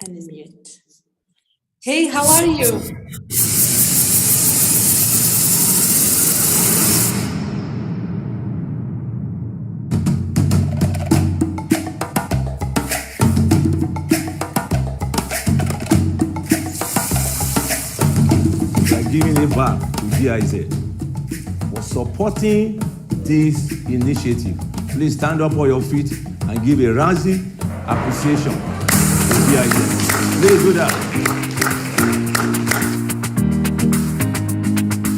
Unmute. Hey, how are you? Giving it back to GIZ for supporting this initiative. Please stand up on your feet and give a rousing appreciation to GIZ. Please do that.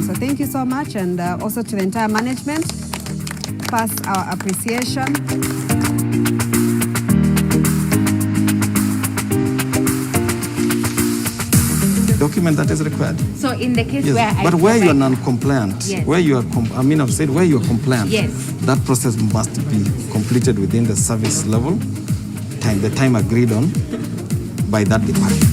So thank you so much, and also to the entire management. Pass our appreciation. Document that is required. So in the case yes. where where you are non-compliant, yes. where you are, I've said where you are compliant, yes. that process must be completed within the service level, the time agreed on by that department.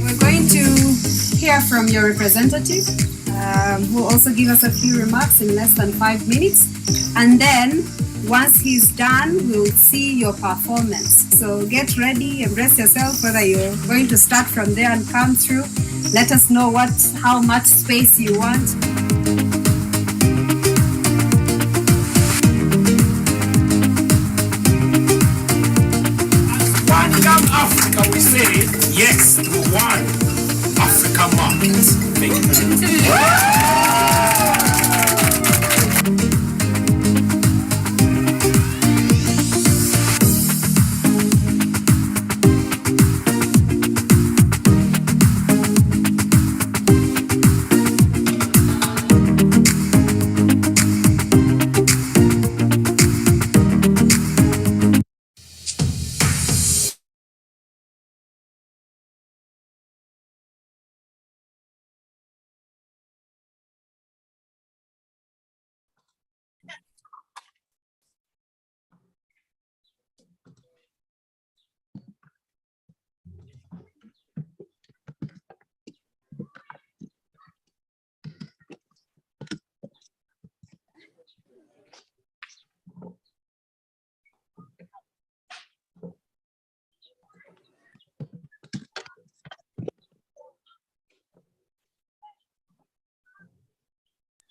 We're going to hear from your representative, who will also give us a few remarks in less than 5 minutes. And then, once he's done, we'll see your performance. So get ready, embrace yourself, whether you're going to start from there and come through. Let us know how much space you want. One Young Africa, we say yes to one Africa market. Thank you.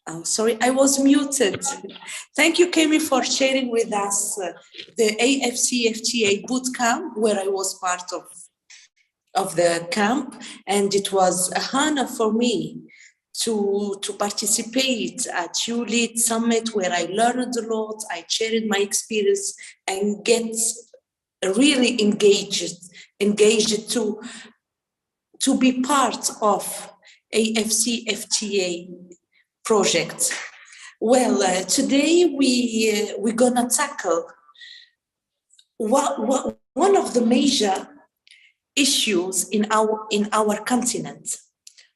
Oh, sorry, I was muted. Thank you, Kemi, for sharing with us the AfCFTA bootcamp, where I was part of the camp, and it was a honor for me to participate at ULEAD Summit, where I learned a lot, I shared my experience, and get really engaged to be part of AfCFTA project. Well, today we're gonna tackle one of the major issues in our continent,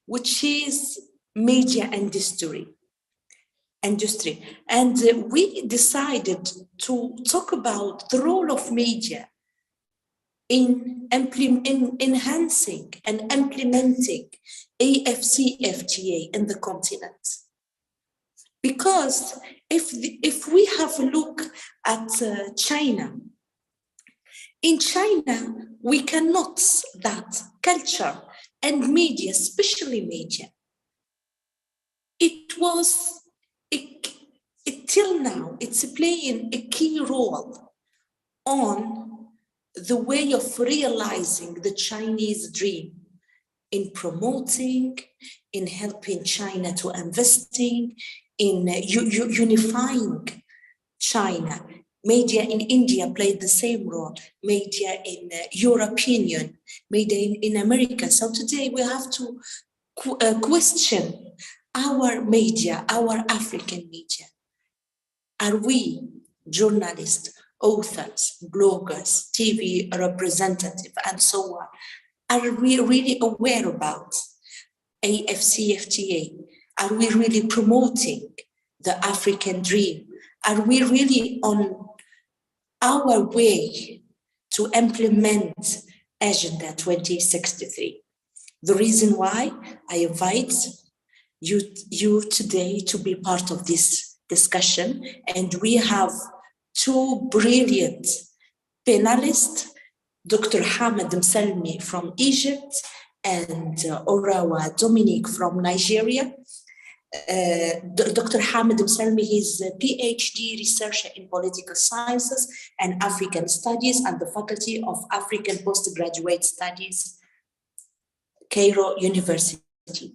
which is media industry. And we decided to talk about the role of media in enhancing and implementing AfCFTA in the continent. Because if we have a look at China, in China, we cannot that culture and media, especially media, till now, it's playing a key role on the way of realizing the Chinese dream in promoting, in helping China to investing, in unifying China. Media in India played the same role, media in European Union, media in America. So today we have to question our media, our African media. Are we journalists, authors, bloggers, TV representatives, and so on? Are we really aware about AfCFTA? Are we really promoting the African dream? Are we really on our way to implement Agenda 2063? The reason why I invite you today to be part of this discussion, and we have two brilliant panelists, Dr. El-Meslamy from Egypt and Orowua Dominic from Nigeria. Dr. El-Meslamy is a PhD researcher in political sciences and African studies at the Faculty of African Postgraduate Studies, Cairo University.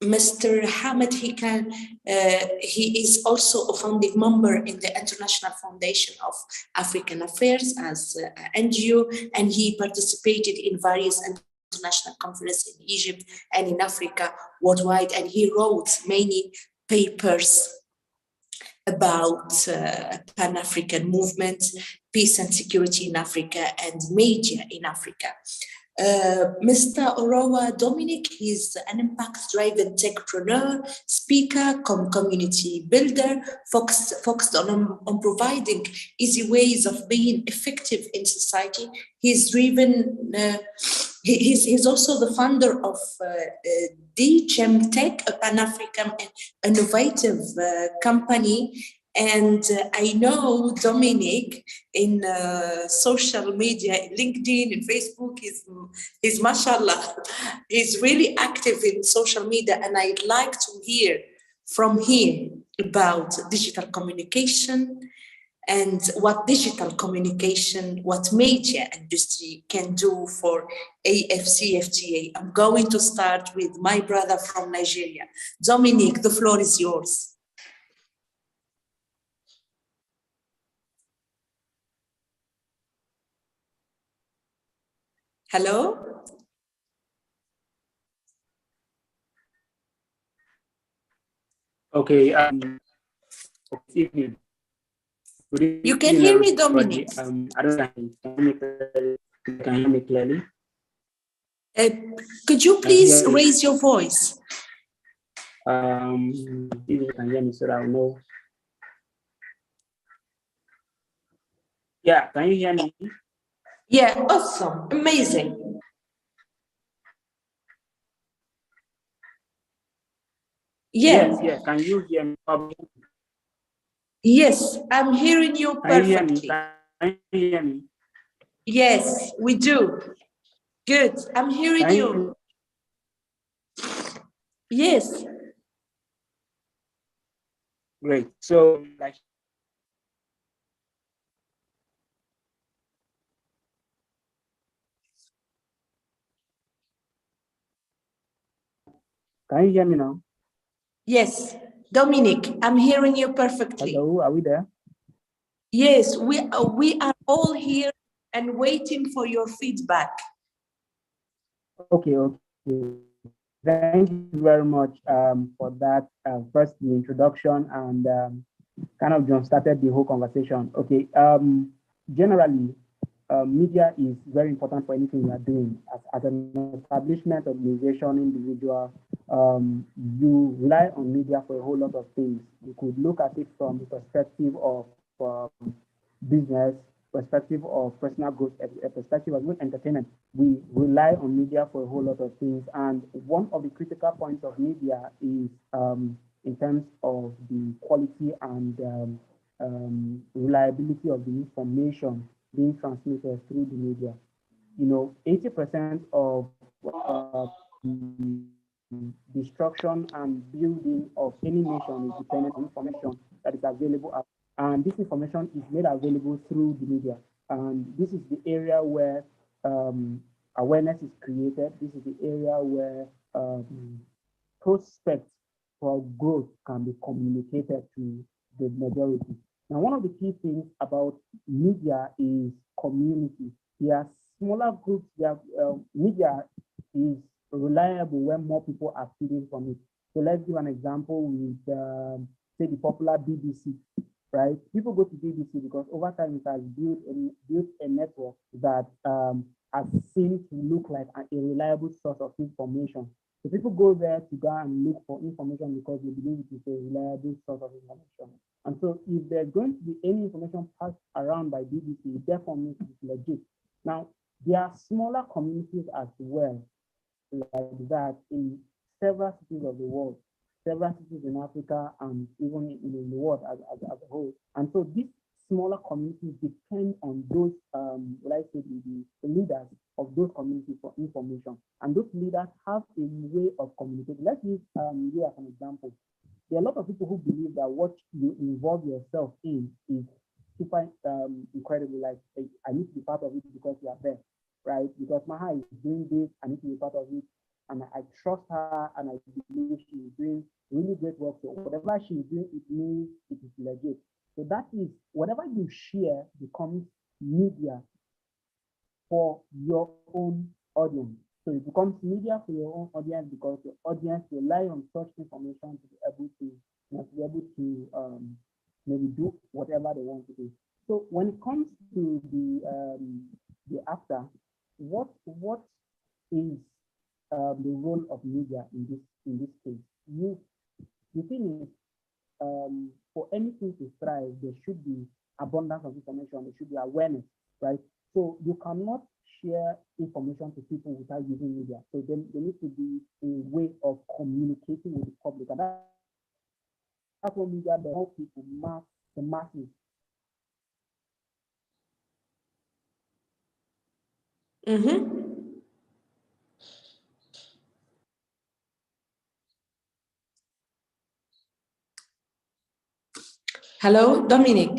Mr. Hamid, he is also a founding member in the International Foundation of African Affairs as an NGO, and he participated in various international conferences in Egypt and in Africa worldwide, and he wrote many papers about Pan-African movement, peace and security in Africa, and media in Africa. Mr. Orowua Dominic is an impact-driven techpreneur, speaker, community builder, focused on providing easy ways of being effective in society. He's driven. He's also the founder of Djemtech, a Pan-African innovative company. And I know Dominic in social media, LinkedIn and Facebook, he's mashallah, he's really active in social media, and I'd like to hear from him about digital communication and what digital communication, what media industry can do for AfCFTA. I'm going to start with my brother from Nigeria. Dominic, the floor is yours. Hello? Okay. Good evening. You can hear me, Dominic. I don't know. Can you hear me clearly? Could you please raise your voice? If you can hear me, so I'll know. Yeah, can you hear me? Yeah, awesome, amazing. Yeah. Yes, can you hear me? Yes, I'm hearing you perfectly. Can you hear me? Yes, we do. Good, I'm hearing you. Yes. Great. So, like, can you hear me now? Yes, Dominic, I'm hearing you perfectly. Hello, are we there? Yes, we are all here and waiting for your feedback. Okay. Thank you very much for that. First, the introduction and kind of jump started the whole conversation. Okay. Generally, media is very important for anything you are doing. As an establishment, organization, individual, you rely on media for a whole lot of things. You could look at it from the perspective of business, perspective of personal growth, a perspective of entertainment. We rely on media for a whole lot of things. And one of the critical points of media is in terms of the quality and reliability of the information being transmitted through the media. 80% of destruction and building of any nation is dependent on information that is available, and this information is made available through the media. And this is the area where awareness is created. This is the area where prospects for growth can be communicated to the majority. Now, one of the key things about media is community. There are smaller groups. Media is reliable when more people are feeding from it. So let's give an example with, say, the popular BBC, right? People go to BBC because over time it has built a network that has seemed to look like a reliable source of information. So people go there to go and look for information because they believe it is a reliable source of information. And so if there's going to be any information passed around by BBC, it therefore means it's legit. Now, there are smaller communities as well, like that in several cities of the world. several cities in Africa and even in the world as a whole. And so these smaller communities depend on those, the leaders of those communities for information. And those leaders have a way of communicating. Let's use you as an example. There are a lot of people who believe that what you involve yourself in is super incredible. Like, I need to be part of it because you are there, right? Because Maha is doing this, I need to be part of it. And I trust her, and I believe she is doing really great work. So whatever she is doing, it means it is legit. So that is, whatever you share becomes media for your own audience. So it becomes media for your own audience because your audience rely on such information to be able to maybe do whatever they want to do. So when it comes to the after, what is the role of media in this case? The thing is, for anything to thrive, there should be abundance of information. There should be awareness, right? So you cannot share information to people without using media. So there needs to be a way of communicating with the public, and that's what media to help people the masses. Mm-hmm. Hello, Dominic.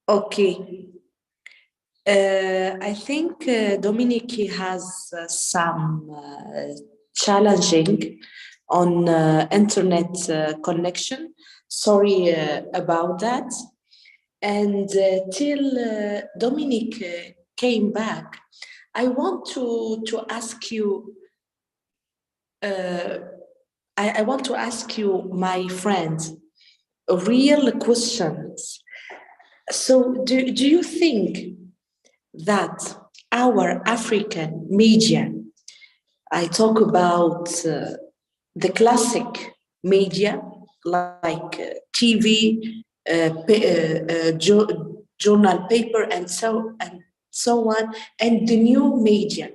Okay. I think Dominic has some challenging on internet connection. Sorry about that. And till Dominic came back, I want to ask you. I want to ask you, my friend, real questions. So, do you think that our African media, I talk about the classic media like TV, journal, paper, and so on, and the new media,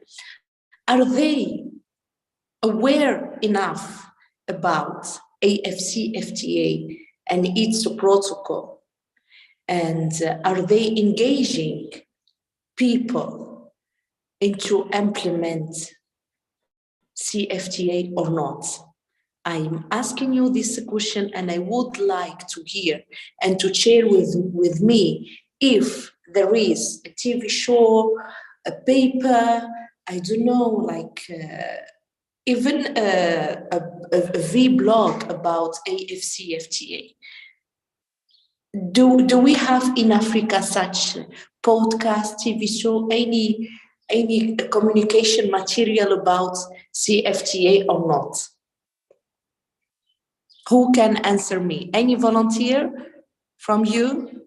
are they aware enough about AfCFTA and its protocol? And are they engaging people into implement CFTA or not? I'm asking you this question, and I would like to hear and to share with me if there is a TV show, a paper, I don't know, like even a vlog about AfCFTA. Do we have in Africa such podcast, TV show, any communication material about CFTA or not? Who can answer me? Any volunteer from you?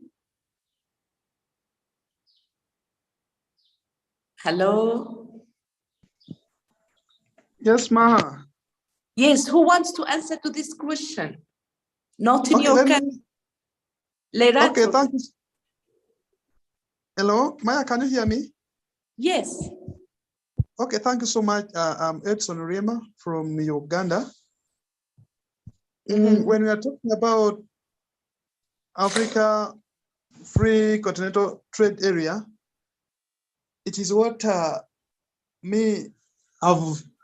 Hello? Yes, Maha. Yes, who wants to answer to this question? Not in Okay, your country. Okay, thank you. Hello, Maya, can you hear me? Yes. Okay, thank you so much. I'm Edson Rema from Uganda. When we are talking about Africa Free Continental Trade Area, it is what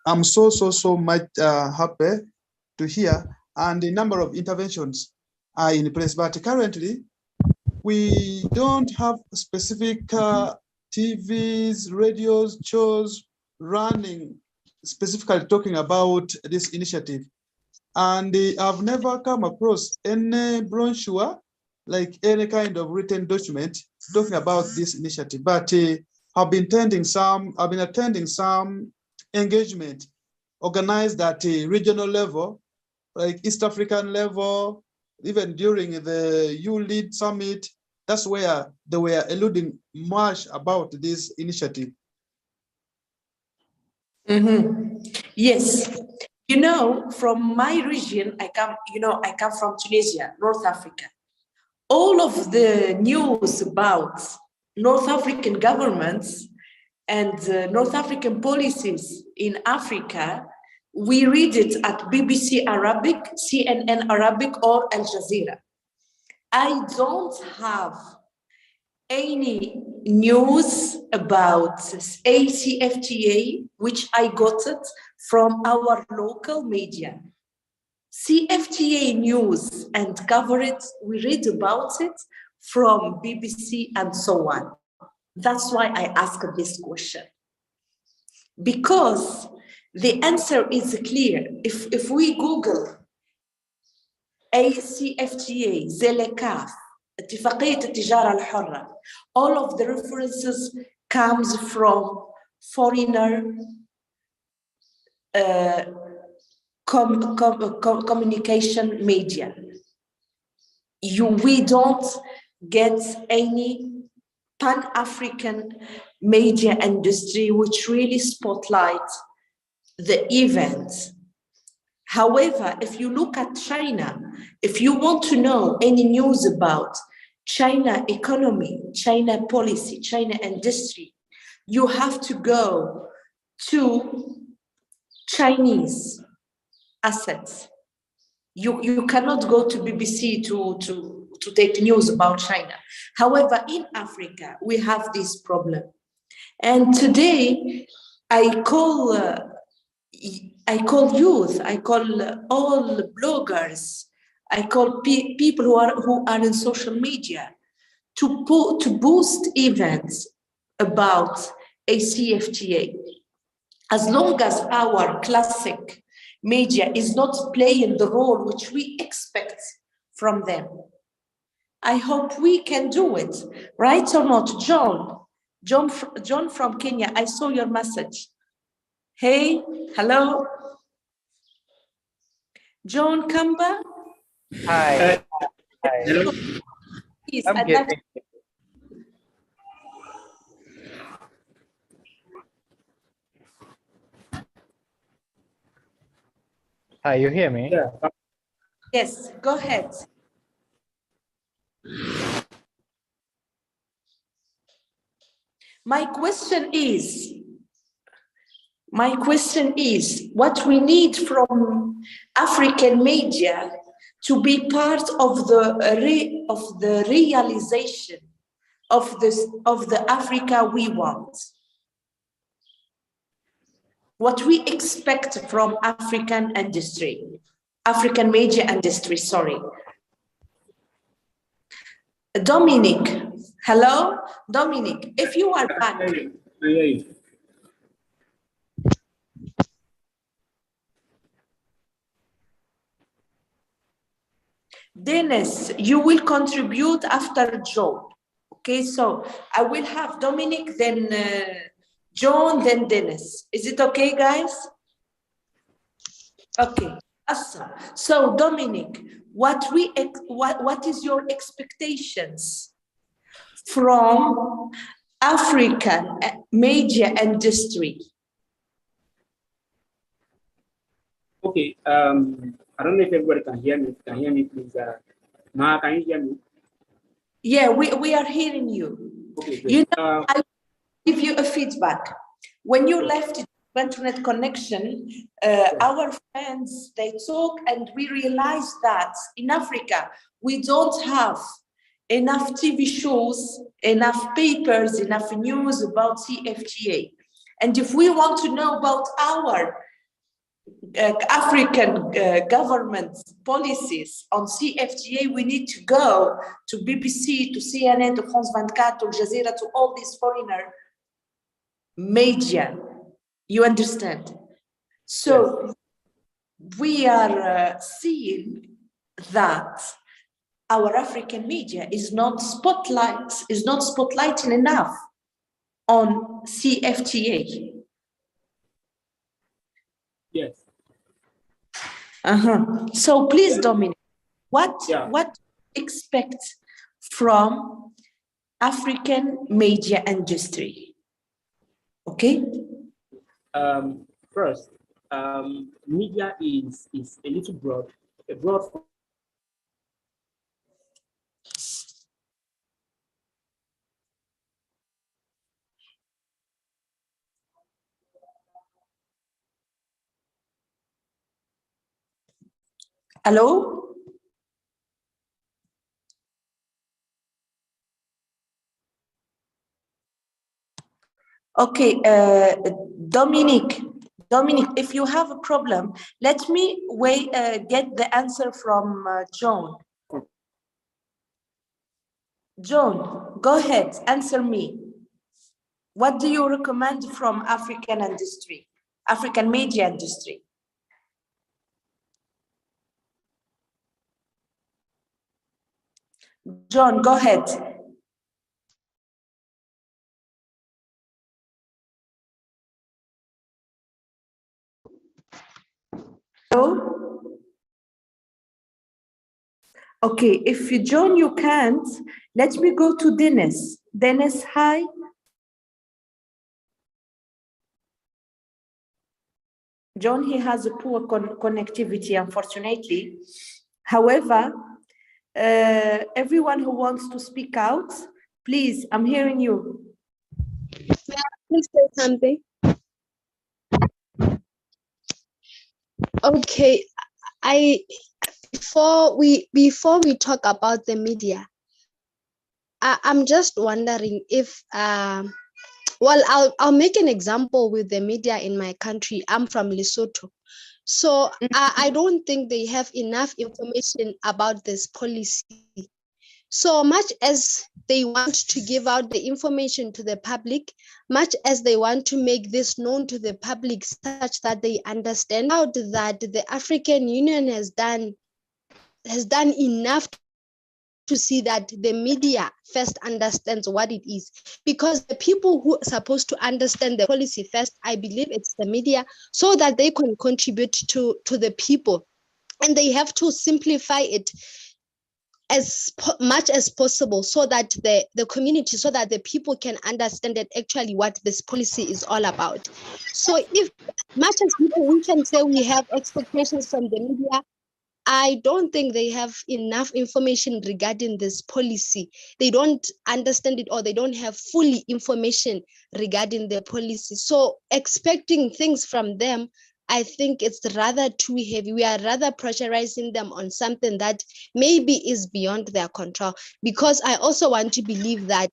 I'm so much happy to hear, and the number of interventions are in place. But currently, we don't have specific TVs, radios, shows running specifically talking about this initiative. And I've never come across any brochure, like any kind of written document talking about this initiative. But I've been attending some engagement organized at a regional level, like East African level, even during the U-Lead Summit. That's where they were alluding much about this initiative. Yes. You know, from my region, I come from Tunisia, North Africa. all of the news about North African governments and North African policies in Africa, we read it at BBC Arabic, CNN Arabic, or Al Jazeera. I don't have any news about AfCFTA, which I got it from our local media. CFTA news and coverage, we read about it from BBC and so on. That's why I asked this question. Because the answer is clear. If we Google AfCFTA, ZLCAF, اتفاقية التجارة الحرة, all of the references comes from foreigner communication media. We don't get any Pan-African media industry which really spotlight the event. However, if you look at China, if you want to know any news about China economy, China policy, China industry, you have to go to Chinese assets. You cannot go to BBC to take news about China. However, in Africa, we have this problem. And today, I call youth, I call all bloggers, I call people who are in social media to boost events about AfCFTA. As long as our classic media is not playing the role which we expect from them, I hope we can do it, right or not? John from Kenya, I saw your message. Hey, hello. John Kamba? Hi. Hello. Please, I'm good. Hi, you hear me? Yeah. Yes, go ahead. My question is, what we need from African media to be part of the realization of the Africa we want. What we expect from African media industry, sorry. Dominic, hello? Dominic, if you are back. Dennis, you will contribute after Joe. Okay, so I will have Dominic, then John, then Dennis. Is it okay, guys? Okay, awesome. So Dominic, what is your expectations from African media industry? Okay, I don't know if everybody can hear me. Can you hear me, please? Maha, can you hear me? Yeah, we are hearing you. Okay, you know, I will give you a feedback. When you left the internet connection, our friends, they talk, and we realized that in Africa, we don't have enough TV shows, enough papers, enough news about CFTA. And if we want to know about our African government policies on CFTA, we need to go to BBC, to CNN, to France 24, to Al Jazeera, to all these foreigner media. You understand? So yes. We are seeing that our African media is not spotlighting enough on CFTA. Yes. So please, Dominic, what expect from African media industry? Okay. First, media is a little broad. Hello? Okay, Dominic, if you have a problem, let me get the answer from John. John, go ahead, answer me. What do you recommend from African industry, African media industry? John, go ahead. Hello? Okay, if you, John, you can't, let me go to Dennis. Dennis, hi. John, he has a poor connectivity, unfortunately. However, everyone who wants to speak out, please, I'm hearing you. May I please say something? Okay, before we talk about the media, I'm just wondering if well, I'll make an example with the media in my country. I'm from Lesotho. So I don't think they have enough information about this policy. So much as they want to give out the information to the public, much as they want to make this known to the public such that they understand how that the African Union has done enough to see that the media first understands what it is, because the people who are supposed to understand the policy first, I believe it's the media, so that they can contribute to the people, and they have to simplify it as much as possible so that the community, so that the people can understand that actually what this policy is all about. So if much as people, we can say we have expectations from the media, I don't think they have enough information regarding this policy. They don't understand it, or they don't have fully information regarding the policy. So expecting things from them, I think it's rather too heavy. We are rather pressurizing them on something that maybe is beyond their control, because I also want to believe that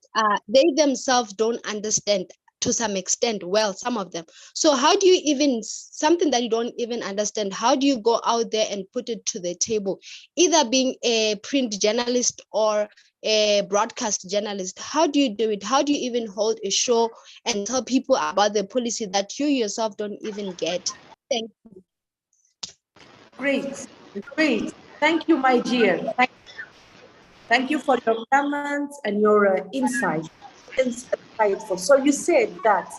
they themselves don't understand to some extent, well, some of them. So how do you even, something that you don't even understand, how do you go out there and put it to the table? Either being a print journalist or a broadcast journalist, how do you do it? How do you even hold a show and tell people about the policy that you yourself don't even get? Thank you. Great, great. Thank you, my dear. Thank you for your comments and your insight. Insightful. So you said that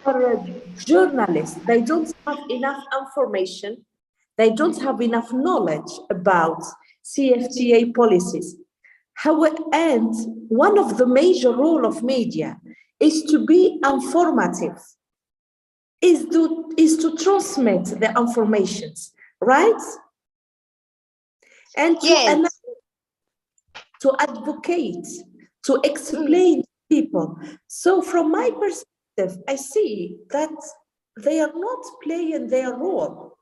our journalists, they don't have enough information, they don't have enough knowledge about CFTA policies. And one of the major role of media is to be informative, is to transmit the informations, right? And to advocate, to explain to people. So from my perspective, I see that they are not playing their role,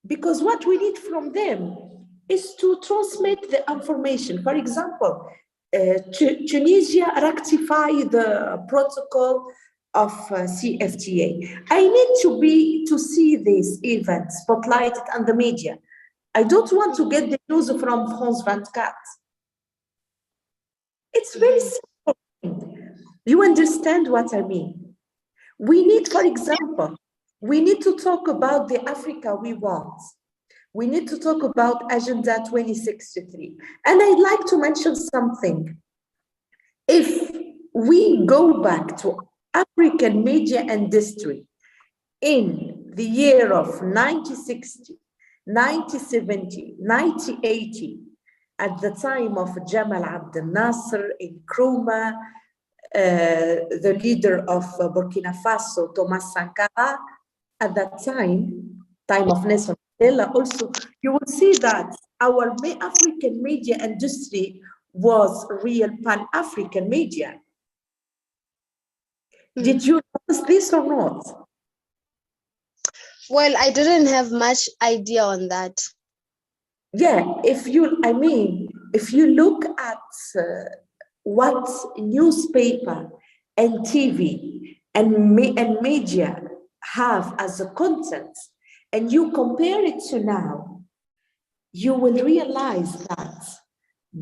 because what we need from them is to transmit the information. For example, Tunisia ratified the protocol of CFTA. I need to see this event spotlighted on the media. I don't want to get the news from France 24. It's very simple. You understand what I mean? We need, for example, we need to talk about the Africa we want. We need to talk about Agenda 2063. And I'd like to mention something. If we go back to African media industry in the year of 1960, 1970, 1980, at the time of Jamal Abdel Nasser, Nkrumah, the leader of Burkina Faso, Thomas Sankara, at that time of Nelson Mandela also, you will see that our African media industry was real Pan-African media. Did you notice this or not? Well, I didn't have much idea on that. yeah, if you look at what newspaper and TV and media have as a content, and you compare it to now, you will realize that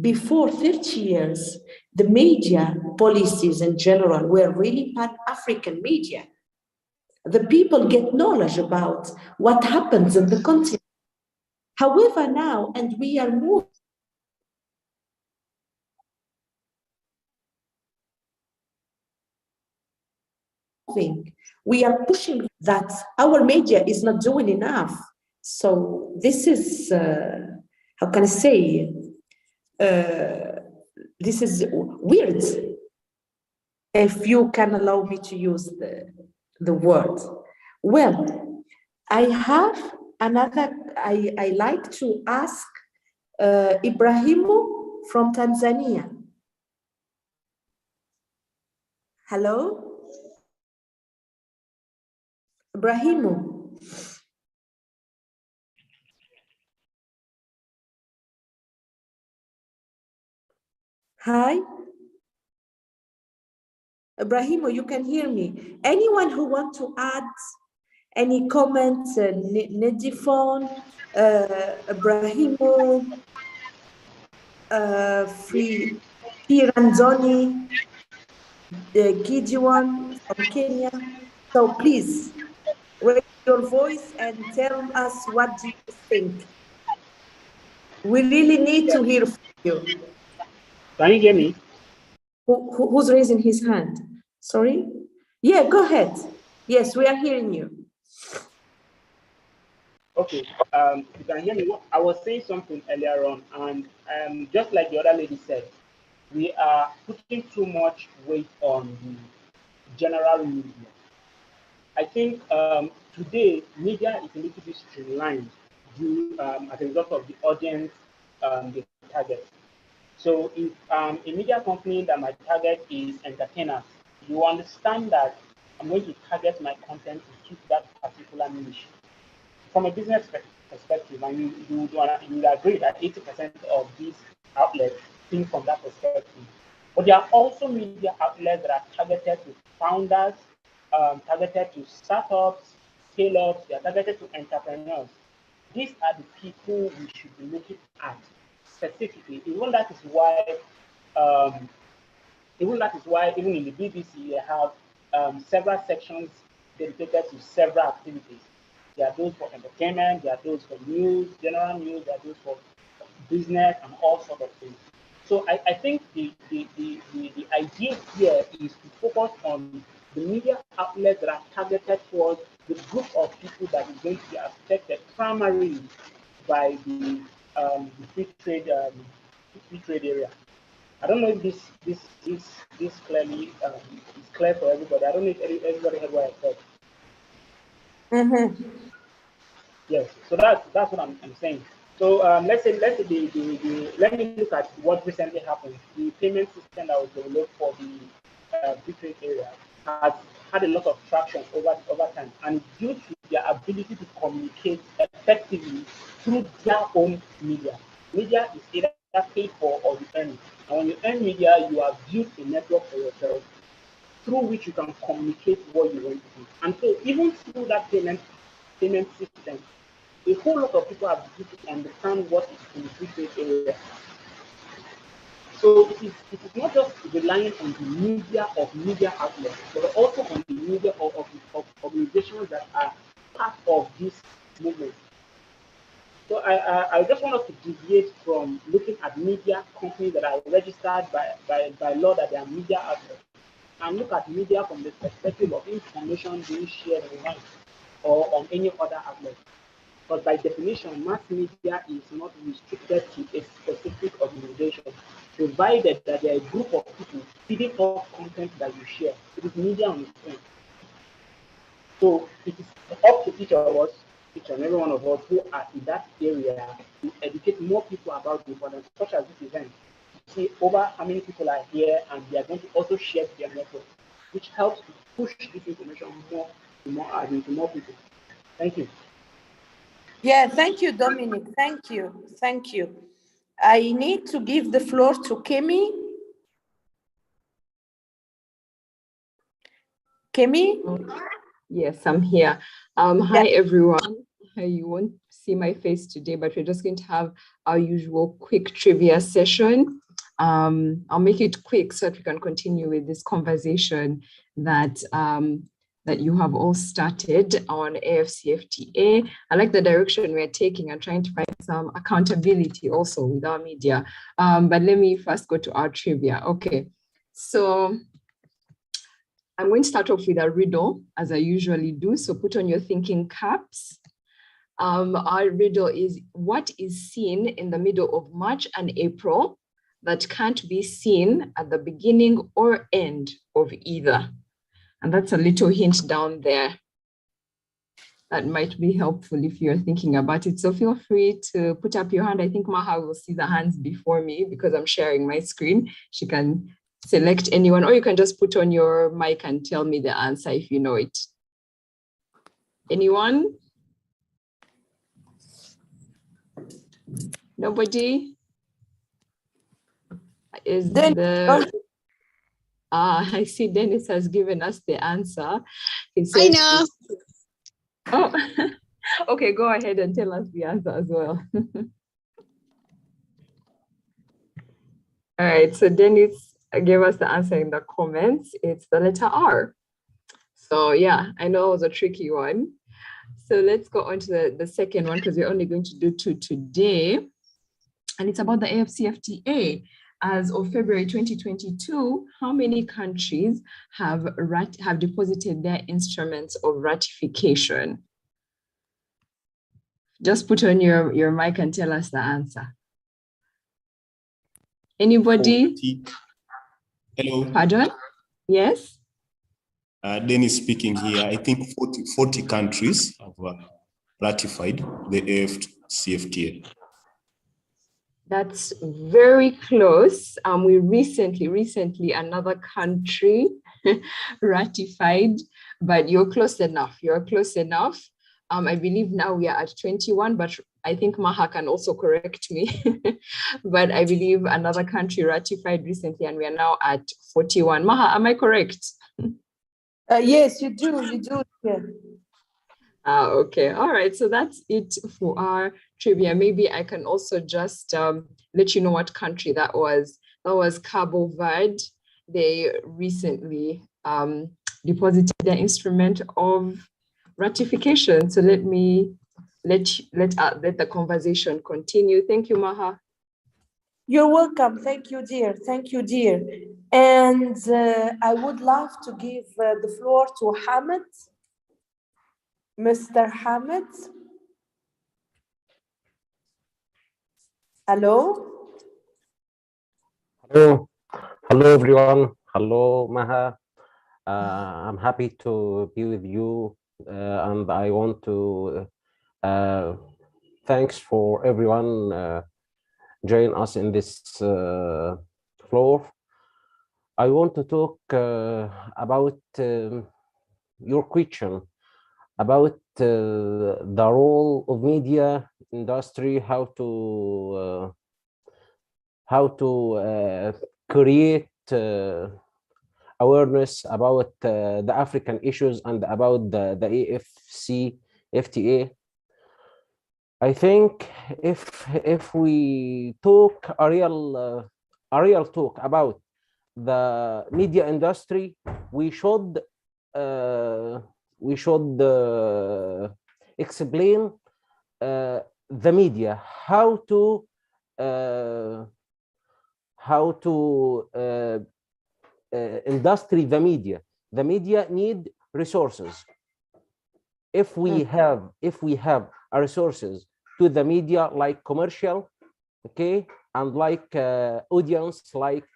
before 30 years, the media policies in general were really Pan-African media. The people get knowledge about what happens in the continent. However, now, and we are moving, we are pushing that our media is not doing enough. So this is, how can I say, this is weird, if you can allow me to use the word. Well, I have another, I like to ask Ibrahimu from Tanzania. Hello? Ibrahimu. Hi. Ibrahimu, you can hear me. Anyone who want to add any comments, Nedifon, Ibrahimu, Free Piranzoni, Gideon from Kenya. So please raise your voice and tell us what do you think. We really need to hear from you. Can you hear me? Who's raising his hand? Sorry? Yeah, go ahead. Yes, we are hearing you. Okay, you can hear me. I was saying something earlier on, and just like the other lady said, we are putting too much weight on the general media. I think today media is a little bit streamlined due as a result of the audience they target. So if a media company that my target is entertainers, you understand that I'm going to target my content to suit that particular niche. From a business perspective, and you would agree that 80% of these outlets think from that perspective. But there are also media outlets that are targeted to founders, targeted to startups, scale-ups, they are targeted to entrepreneurs. These are the people we should be looking at specifically. Even that is why even in the BBC they have several sections dedicated to several activities. There are those for entertainment, there are those for news, general news, there are those for business and all sorts of things. So I think the idea here is to focus on the media outlets that are targeted towards the group of people that is going to be affected primarily by the free trade area. I don't know if this clearly is clear for everybody. I don't know if everybody heard what I said. Mm-hmm. Yes, so that's what I'm saying. So let's say let me look at what recently happened. The payment system that was developed for the free trade area has had a lot of traction over time, and due to their ability to communicate effectively through their own media. Media is either paid for or you earn it. And when you earn media, you have built a network for yourself through which you can communicate what you want to do. And so even through that payment system, a whole lot of people have begun to understand what is in the free trade area. So it is not just relying on the media of media outlets, but also on the media of organizations that are part of this movement. So I just want us to deviate from looking at media companies that are registered by law that they are media outlets, and look at media from the perspective of information being shared online or on any other outlet. But by definition, mass media is not restricted to a specific organization, provided that there are a group of people feeding off content that you share. It is media on its own. So it is up to each of us, each and every one of us who are in that area, to educate more people about the importance, such as this event. See over how many people are here, and they are going to also share their network, which helps to push this information into more people. Thank you. Yeah, thank you, Dominic. Thank you. Thank you. I need to give the floor to Kemi. Kemi? Yes, I'm here. Hi, everyone. You won't see my face today, but we're just going to have our usual quick trivia session. I'll make it quick so that we can continue with this conversation that that you have all started on AfCFTA. I like the direction we're taking and trying to find some accountability also with our media. But let me first go to our trivia. Okay, so I'm going to start off with a riddle, as I usually do. So put on your thinking caps. Our riddle is, what is seen in the middle of March and April that can't be seen at the beginning or end of either? And that's a little hint down there that might be helpful if you're thinking about it. So feel free to put up your hand. I think Maha will see the hands before me because I'm sharing my screen. She can select anyone, or you can just put on your mic and tell me the answer if you know it. Anyone? Nobody? Is the... I see Dennis has given us the answer. He says, I know. Oh, okay, go ahead and tell us the answer as well. All right, so Dennis gave us the answer in the comments. It's the letter R. So yeah, I know it was a tricky one. So let's go on to the second one because we're only going to do 2 today. And it's about the AfCFTA. As of February 2022, how many countries have deposited their instruments of ratification? Just put on your mic and tell us the answer. Anybody? 40. Hello. Pardon? Yes? Dennis speaking here. I think 40 countries have ratified the AfCFTA. That's very close. We recently another country ratified, but you're close enough. You're close enough. I believe now we are at 21, but I think Maha can also correct me. But I believe another country ratified recently and we are now at 41. Maha, am I correct? Yes, you do, yeah. Okay, all right, so that's it for our trivia. Maybe I can also just let you know what country that was. That was Cabo Verde. They recently deposited their instrument of ratification. So let the conversation continue. Thank you, Maha. You're welcome. Thank you, dear. Thank you, dear. And I would love to give the floor to Hamid. Mr. Hamid. Hello. Hello. Hello, everyone. Hello, Maha. I'm happy to be with you. And I want to thanks for everyone join us in this floor. I want to talk about your question about the role of media industry, how to create awareness about the African issues and about the AfCFTA. I think if we talk a real talk about the media industry, we should explain the media, how to industry the media. The media need resources. If we have a resources to the media like commercial, okay, and like audience, like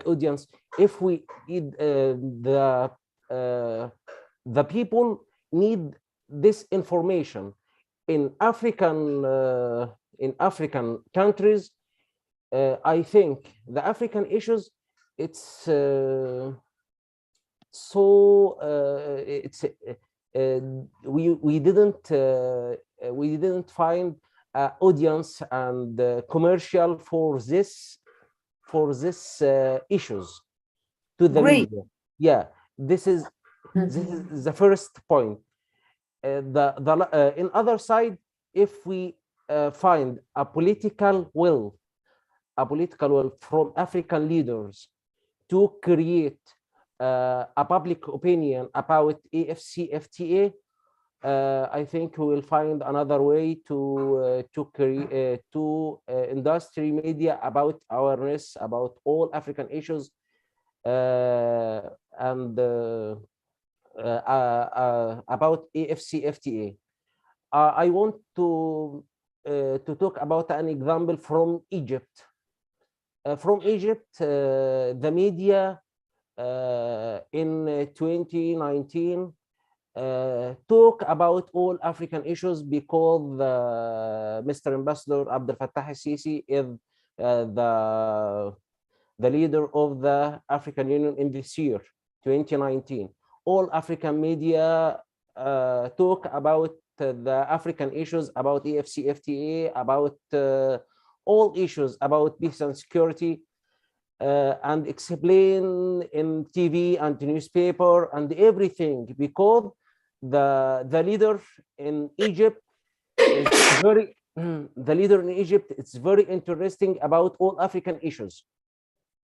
audience, if we need the people need this information in African countries. I think the African issues, it's we didn't find audience and commercial for this issues to the Great. media. Yeah, this is the first point. In other side, if we find a political will from African leaders to create a public opinion about AfCFTA, I think we will find another way to create industry media about awareness about all African issues and about AfCFTA. I want to talk about an example from Egypt. From Egypt, the media in 2019 talk about all African issues because Mr. Ambassador Abdel Fattah el-Sisi is the leader of the African Union in this year, 2019. All African media talk about the African issues, about AfCFTA, about all issues about peace and security, and explain in TV and newspaper and everything, because the leader in Egypt is very it's very interesting about all African issues.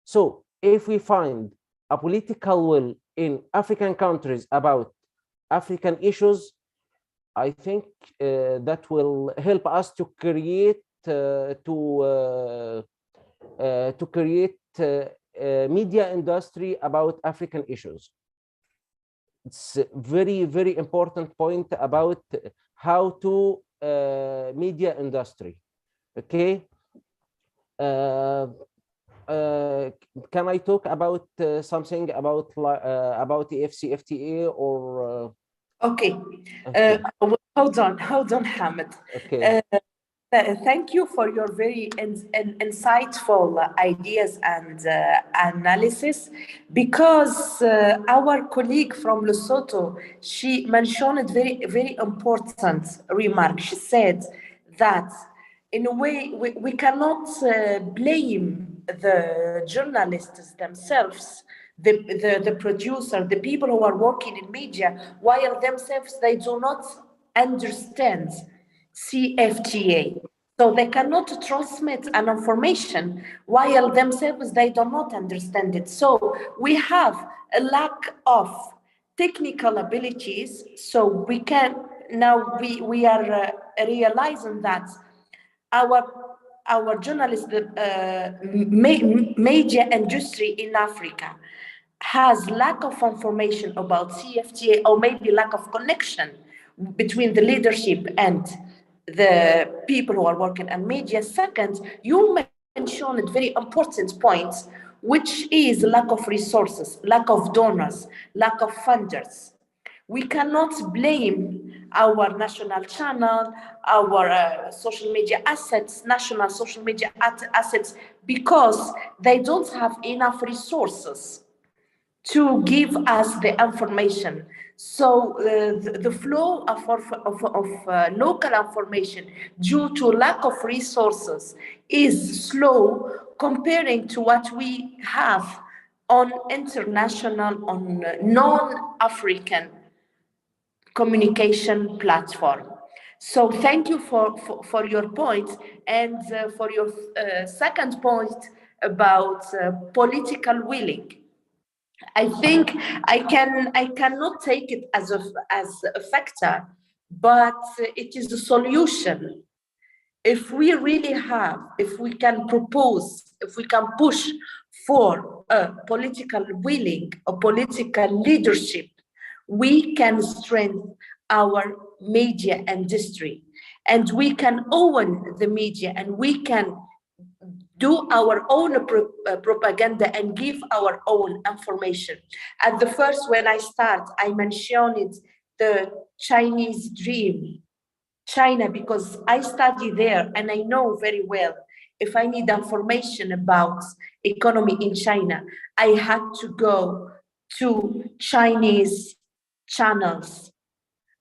So if we find a political will in African countries about African issues, I think that will help us to create media industry about African issues. It's a very, very important point about how to media industry. Okay. Can I talk about something about the AfCFTA or? Okay. Hold on, Hamid. Okay. Thank you for your very insightful ideas and analysis, because our colleague from Lesotho, she mentioned very, very important remark. She said that in a way we cannot blame the journalists themselves, the producer, the people who are working in media, while themselves they do not understand CFTA. So they cannot transmit an information while themselves they do not understand it. So we have a lack of technical abilities. So we can now we are realizing that our journalist media industry in Africa has lack of information about CFTA, or maybe lack of connection between the leadership and the people who are working in media. Second, you mentioned very important points, which is lack of resources, lack of donors, lack of funders. We cannot blame our national channel, our social media assets, national social media assets, because they don't have enough resources to give us the information. So the flow of local information due to lack of resources is slow comparing to what we have on international, on non-African communication platform. So thank you for your point, and for your second point about political willing. I think I cannot take it as a factor, but it is a solution. If we really if we can propose, if we can push for a political willing, a political leadership, we can strengthen our media industry, and we can own the media, and we can do our own propaganda and give our own information. At the first, when I start, I mentioned the Chinese dream, China, because I study there and I know very well, if I need information about economy in China, I had to go to Chinese channels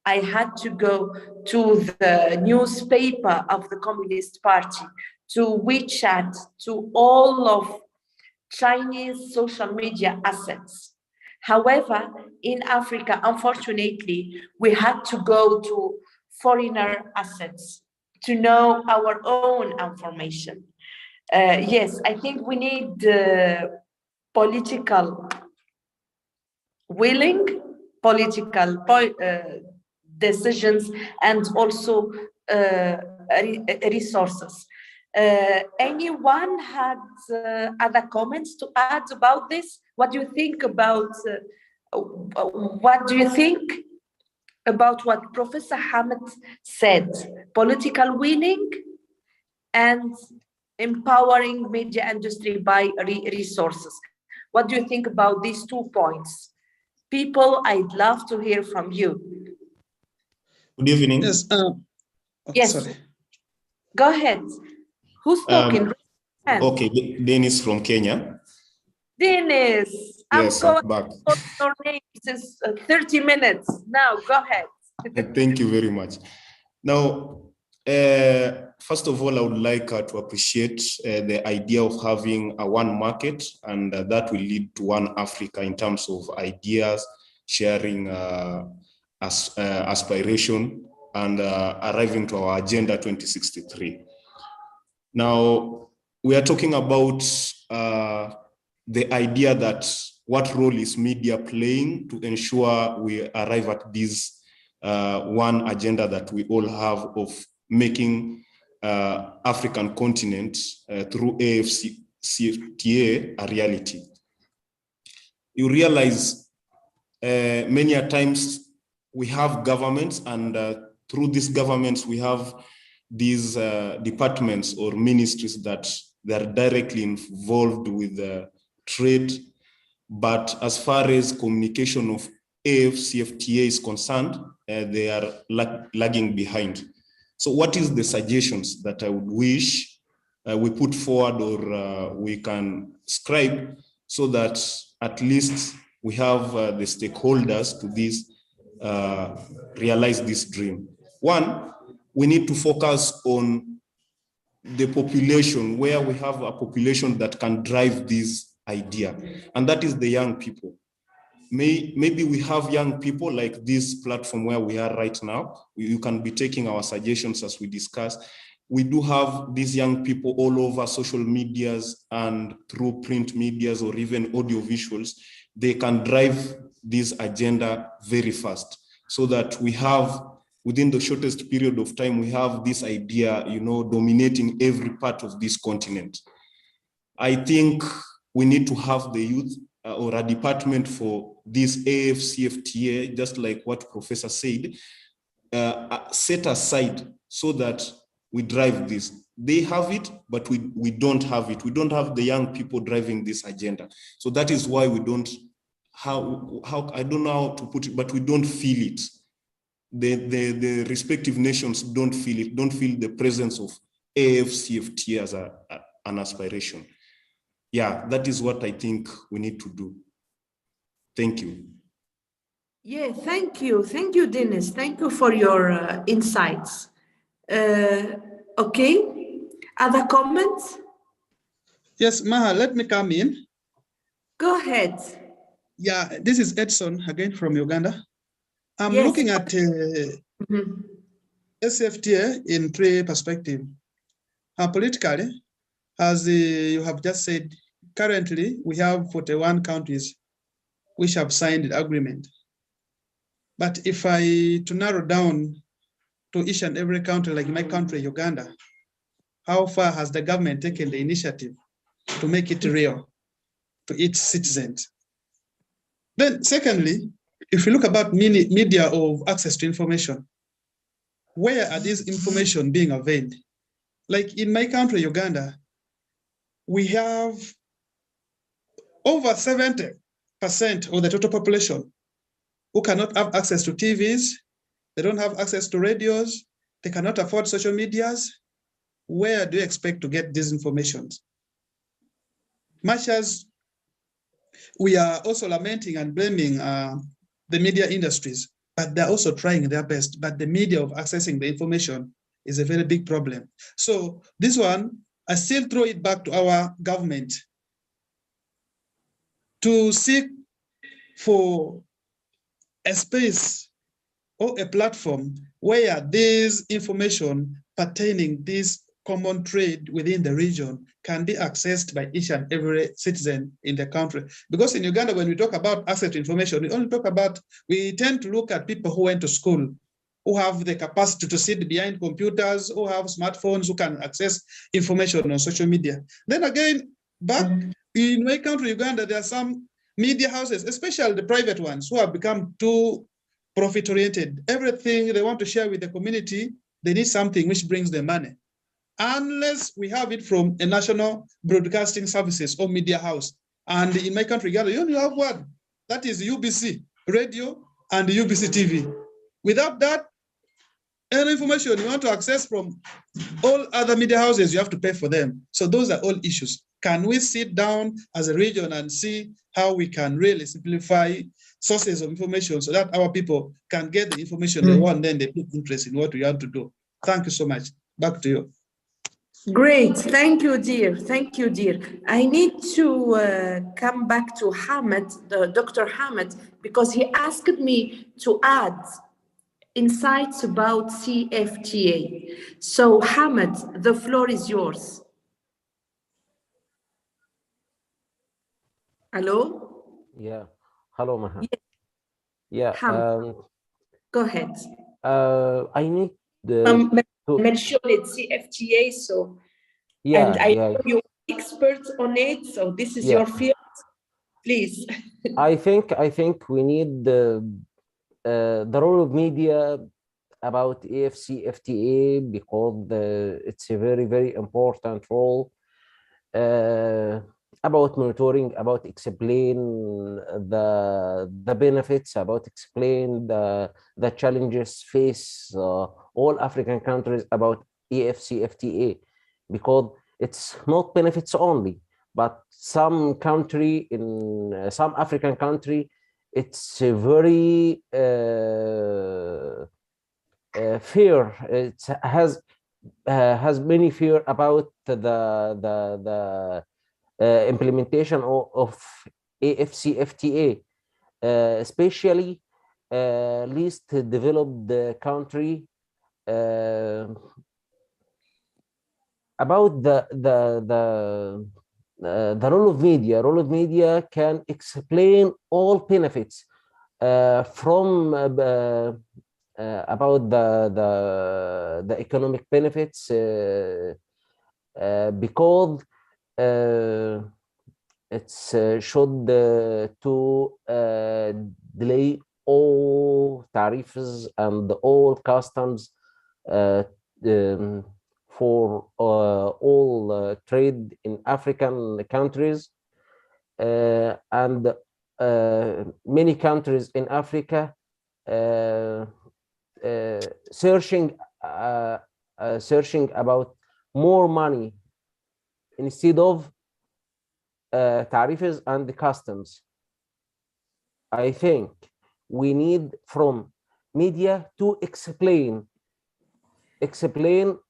I had to go to the newspaper of the Communist Party, to WeChat, to all of Chinese social media assets. However, in Africa, unfortunately, we had to go to foreigner assets to know our own information. Yes, I think we need political willing, political decisions, and also resources. Anyone had other comments to add about this? What do you think about what Professor Hamid said? Political willing and empowering media industry by resources. What do you think about these 2 points? People, I'd love to hear from you. Good evening. Yes. Yes. Sorry. Go ahead. Who's talking? Okay, Dennis from Kenya. Dennis, Yes, I'm back. Your name since 30 minutes. Now, go ahead. Thank you very much. Now, first of all, I would like to appreciate the idea of having a one market, and that will lead to one Africa in terms of ideas, sharing aspiration, and arriving to our Agenda 2063. Now, we are talking about the idea that what role is media playing to ensure we arrive at this one agenda that we all have of making African continent through AfCFTA a reality. You realize many a times we have governments, and through these governments we have these departments or ministries that they're directly involved with trade, but as far as communication of AfCFTA is concerned, they are lagging behind. So what is the suggestions that I would wish we put forward or we can scribe so that at least we have the stakeholders to this realize this dream? One, we need to focus on the population, where we have a population that can drive this idea, and that is the young people. Maybe we have young people like this platform where we are right now. You can be taking our suggestions as we discuss. We do have these young people all over social medias and through print medias or even audio visuals. They can drive this agenda very fast so that we have, within the shortest period of time, we have this idea, dominating every part of this continent. I think we need to have the youth or a department for this AfCFTA, just like what Professor said, set aside so that we drive this. They have it, but we don't have it. We don't have the young people driving this agenda. So that is why we don't, I don't know how to put it, but we don't feel it. The respective nations don't feel it, don't feel the presence of AfCFTA as an aspiration. Yeah, that is what I think we need to do. Thank you. Yeah, thank you. Thank you, Dennis. Thank you for your insights. Okay, other comments? Yes, Maha, let me come in. Go ahead. Yeah, this is Edson again from Uganda. I'm Yes. looking at AfCFTA in three perspectives. Politically, as you have just said, currently we have 41 countries which have signed the agreement. But if to narrow down to each and every country, like my country, Uganda, how far has the government taken the initiative to make it real to its citizens? Then secondly, if you look about media of access to information, where are these information being availed? Like in my country, Uganda, we have over 70% of the total population who cannot have access to TVs, they don't have access to radios, they cannot afford social medias. Where do you expect to get these information? Much as we are also lamenting and blaming the media industries, but they're also trying their best. But the media of accessing the information is a very big problem. So this one, I still throw it back to our government to seek for a space or a platform where this information pertaining this common trade within the region can be accessed by each and every citizen in the country. Because in Uganda, when we talk about access to information, we tend to look at people who went to school, who have the capacity to sit behind computers, who have smartphones, who can access information on social media. Then again, back in my country, Uganda, there are some media houses, especially the private ones, who have become too profit-oriented. Everything they want to share with the community, they need something which brings them money. Unless we have it from a national broadcasting services or media house. And in my country, Uganda, you only have one. That is UBC Radio and UBC TV. Without that, any information you want to access from all other media houses, you have to pay for them. So those are all issues. Can we sit down as a region and see how we can really simplify sources of information so that our people can get the information they want, then they take interest in what we have to do? Thank you so much. Back to you. Great, thank you, dear. Thank you, dear. I need to come back to Hamid, Dr. Hamid, because he asked me to add insights about CFTA. So, Hamid, the floor is yours. Hello? Yeah. Hello, Maha. Yeah. Yeah. Go ahead. I need to mention it CFTA. So, yeah, and I yeah. know you're experts on it. So this is Yeah. your field. Please. I think we need the role of media about AfCFTA because it's a very, very important role. About monitoring, about explain the benefits, about explain the challenges face all African countries about AfCFTA, because it's not benefits only, but some country in some African country, it's a very fear. It has many fear about the implementation of AfCFTA, especially least developed country. About the role of media. Role of media can explain all benefits from about the economic benefits because it's should to delay all tariffs and all customs for all trade in African countries, and many countries in Africa searching about more money instead of tariffs and the customs. I think we need from media to explain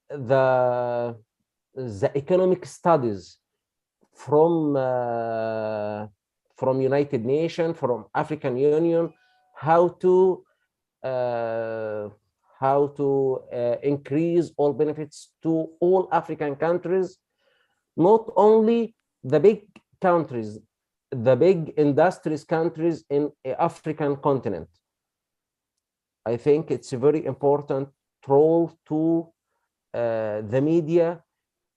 the economic studies from United Nations, from African Union, how to increase all benefits to all African countries, not only the big countries, the big industrious countries in the African continent. I think it's a very important role to the media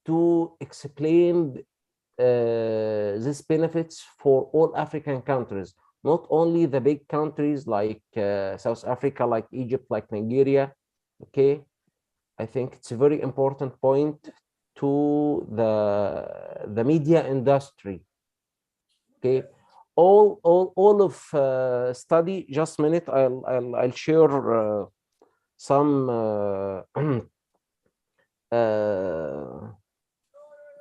to explain these benefits for all African countries, not only the big countries like South Africa, like Egypt, like Nigeria. Okay, I think it's a very important point to the media industry. Okay, all of study. Just a minute, I'll share some.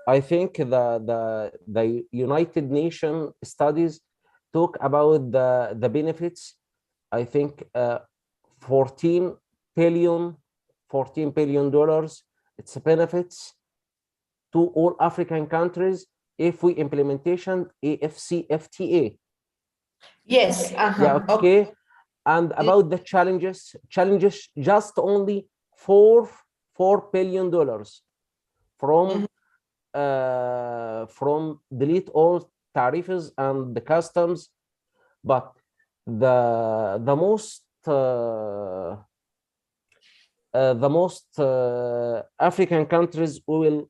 I think the United Nations studies talk about the benefits. I think 14 billion. It's benefits to all African countries if we implementation AfCFTA. Yes. Yeah, okay. And about the challenges, just only $4 billion from delete all tariffs and the customs, but the most African countries will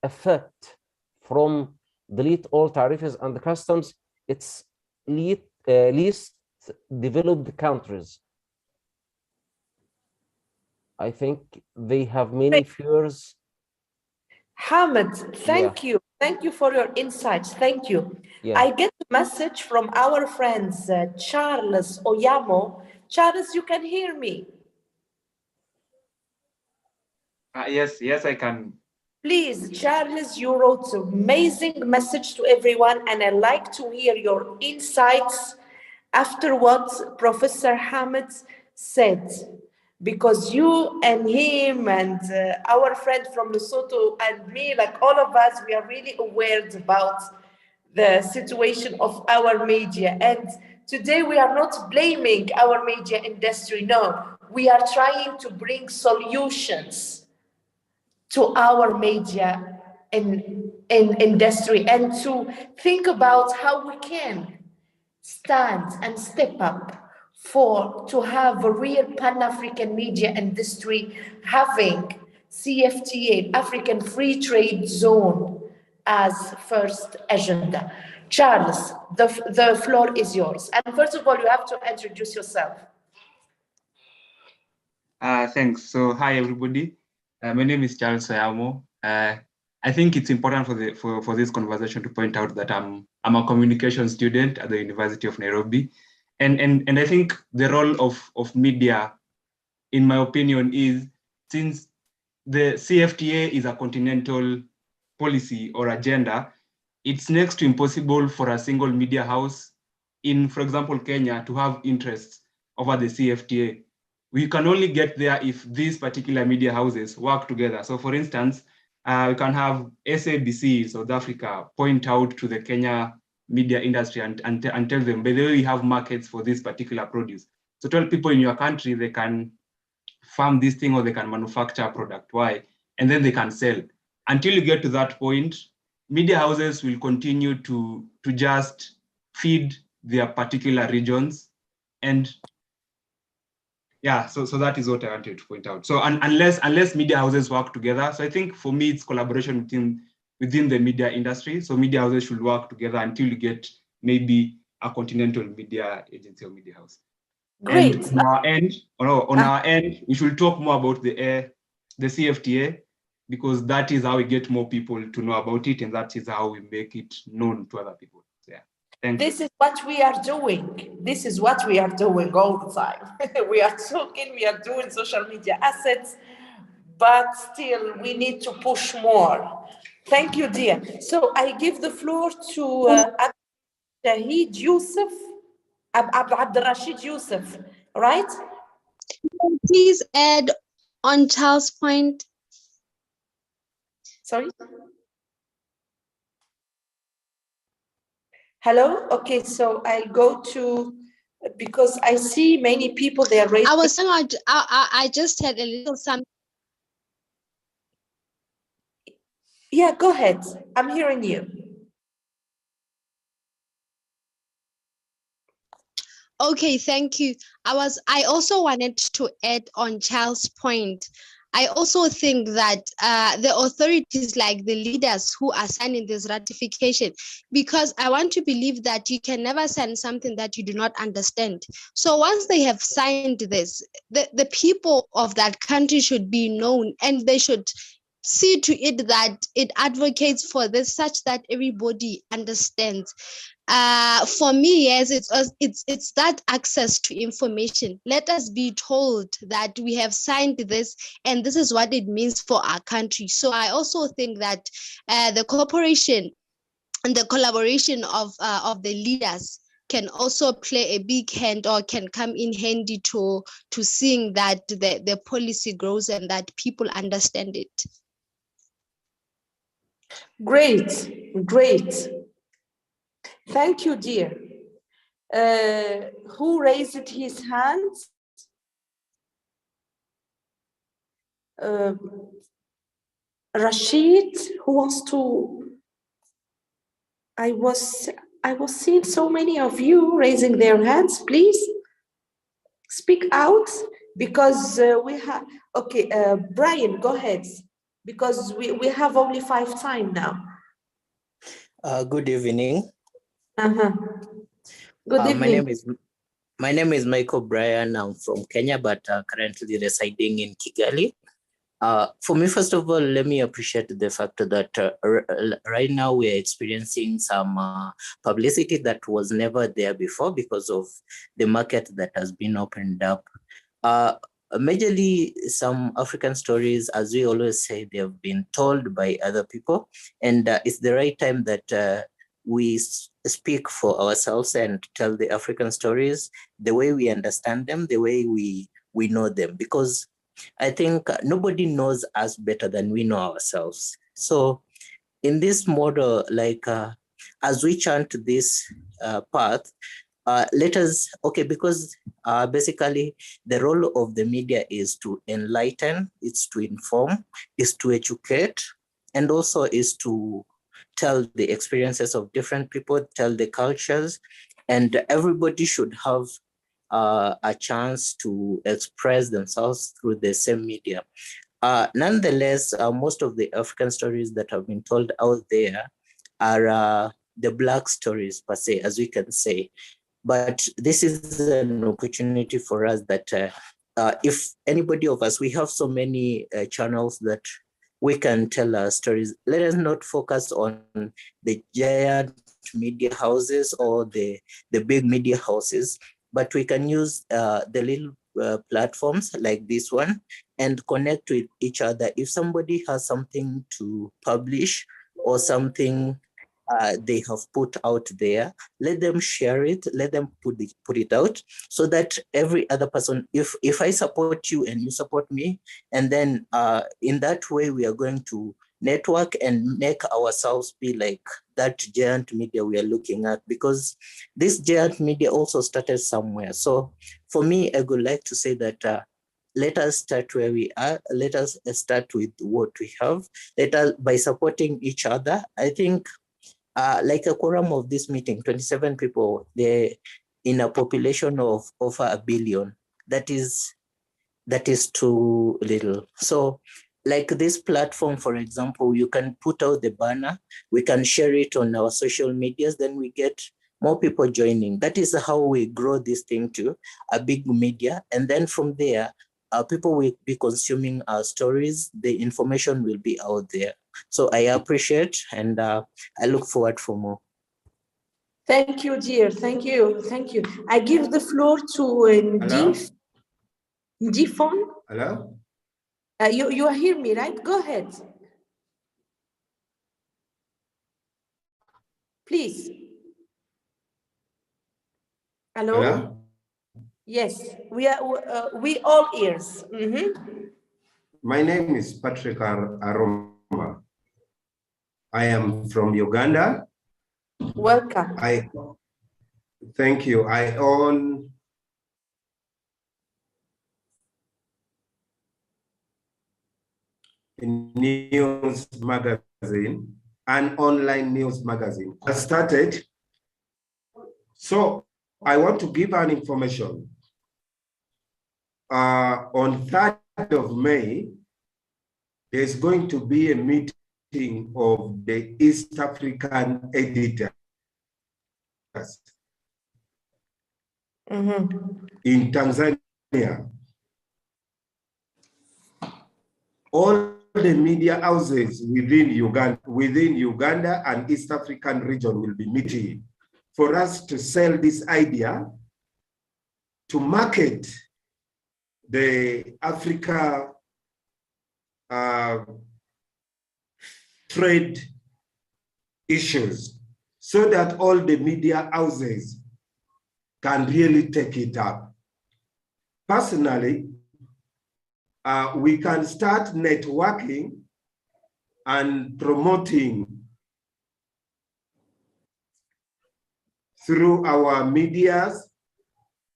affect from delete all tariffs and the customs. It's least developed countries. I think they have many fears. Hamid, thank you. Thank you for your insights. Thank you. Yeah. I get a message from our friends, Charles Oyamo. Charles, you can hear me? Yes, I can. Please, Charles, you wrote an amazing message to everyone, and I'd like to hear your insights after what Professor Hamid said, because you and him and our friend from Lesotho and me, like all of us, we are really aware about the situation of our media. And today we are not blaming our media industry. No, we are trying to bring solutions to our media in industry and to think about how we can stand and step up to have a real Pan-African media industry, having CFTA, African Free Trade Zone, as first agenda. Charles, the floor is yours. And first of all, you have to introduce yourself. Thanks. So, hi everybody. My name is Charles Oyamo. I think it's important for this conversation to point out that I'm a communication student at the University of Nairobi, and I think the role of media, in my opinion, is, since the CFTA is a continental policy or agenda, it's next to impossible for a single media house in, for example, Kenya, to have interests over the CFTA. We can only get there if these particular media houses work together. So for instance, we can have SABC, South Africa, point out to the Kenya media industry and tell them, by the way, we have markets for this particular produce. So tell people in your country they can farm this thing or they can manufacture a product. Why? And then they can sell. Until you get to that point, media houses will continue to just feed their particular regions. And yeah, so that is what I wanted to point out. So unless media houses work together, so I think for me it's collaboration within the media industry. So media houses should work together until you get maybe a continental media agency or media house. Great. And on our end, we should talk more about the CFTA, because that is how we get more people to know about it, and that is how we make it known to other people. So, yeah. This is what we are doing. This is what we are doing all the time. We are talking, we are doing social media assets, but still we need to push more. Thank you, dear. So I give the floor to Shahid Yusuf, Abd Rashid Yusuf, right? Please add on Charles' point. Sorry? Hello? Okay, so I go to, because I see many people, they are raising. I was saying I just had a little something. Yeah, go ahead. I'm hearing you. Okay, thank you. I also wanted to add on Charles' point. I also think that the authorities, like the leaders who are signing this ratification, because I want to believe that you can never sign something that you do not understand. So once they have signed this, the people of that country should be known, and they should see to it that it advocates for this such that everybody understands. For me, yes, it's that access to information. Let us be told that we have signed this and this is what it means for our country. So I also think that the cooperation and the collaboration of the leaders can also play a big hand or can come in handy to seeing that the policy grows and that people understand it. Great, great. Thank you, dear. Who raised his hand? Rashid, who wants to? I was seeing so many of you raising their hands. Please speak out, because we have. Okay, Brian, go ahead, because we have only 5 time now. Good evening. Good evening. My name is Michael Brian. I'm from Kenya, but currently residing in Kigali. For me, first of all, let me appreciate the fact that right now we are experiencing some publicity that was never there before because of the market that has been opened up. Majorly, some African stories, as we always say, they have been told by other people, and it's the right time that we speak for ourselves and tell the African stories the way we understand them, the way we know them, because I think nobody knows us better than we know ourselves. So in this model, like as we chant this path, let us, okay, because basically the role of the media is to enlighten, it's to inform, is to educate, and also is to tell the experiences of different people, tell the cultures, and everybody should have a chance to express themselves through the same media. Nonetheless, most of the African stories that have been told out there are the Black stories per se, as we can say. But this is an opportunity for us that if anybody of us, we have so many channels that we can tell our stories. Let us not focus on the giant media houses or the big media houses, but we can use the little platforms like this one and connect with each other. If somebody has something to publish or something they have put out there, let them share it, let them put it out, so that every other person, if I support you and you support me, and then in that way we are going to network and make ourselves be like that giant media we are looking at, because this giant media also started somewhere. So for me, I would like to say that let us start where we are. Let us start with what we have. Let us, by supporting each other, I think like a quorum of this meeting, 27 people, they're in a population of over 1 billion. That is too little. So like this platform, for example, you can put out the banner, we can share it on our social medias, then we get more people joining. That is how we grow this thing to a big media. And then from there, people will be consuming our stories, the information will be out there. So I appreciate and I look forward for more. Thank you, dear. Thank you. Thank you. I give the floor to Ndifon. Hello? You hear me, right? Go ahead. Please. Hello? Hello? Yes, we all ears. My name is Patrick Aroma. I am from Uganda. Welcome. Thank you. I own a news magazine, an online news magazine. I started. So I want to give an information. On 3rd of May, there's going to be a meeting of the East African editors in Tanzania. All the media houses within Uganda and East African region will be meeting for us to sell this idea, to market the Africa trade issues, so that all the media houses can really take it up. Personally, we can start networking and promoting through our medias,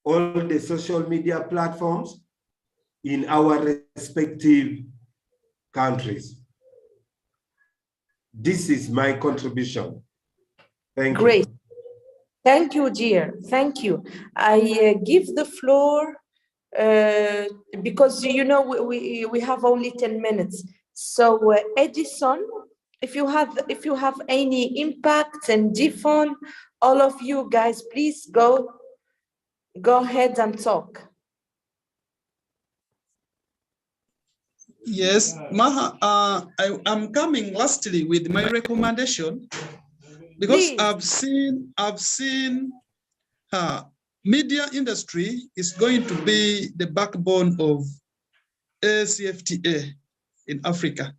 all the social media platforms in our respective countries. This is my contribution. Thank you. Great. Thank you, dear. Thank you. I give the floor because you know we have only 10 minutes. So Edison, if you have any impacts, and Difon, all of you guys, please go ahead and talk. Yes, Maha, I'm coming lastly with my recommendation because Please. I've seen media industry is going to be the backbone of AfCFTA in Africa.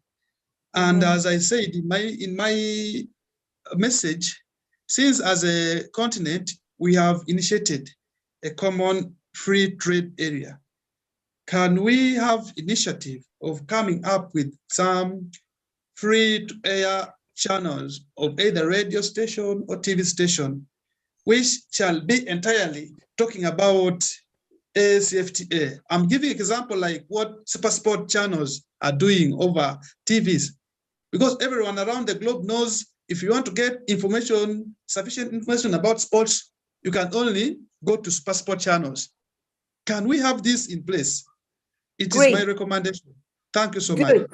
And as I said in my message, since as a continent, we have initiated a common free trade area, can we have initiative of coming up with some free-to-air channels of either radio station or TV station, which shall be entirely talking about AfCFTA? I'm giving an example like what Super Sport channels are doing over TVs, because everyone around the globe knows if you want to get information, sufficient information about sports, you can only go to Super Sport channels. Can we have this in place? It is my recommendation. Thank you so much.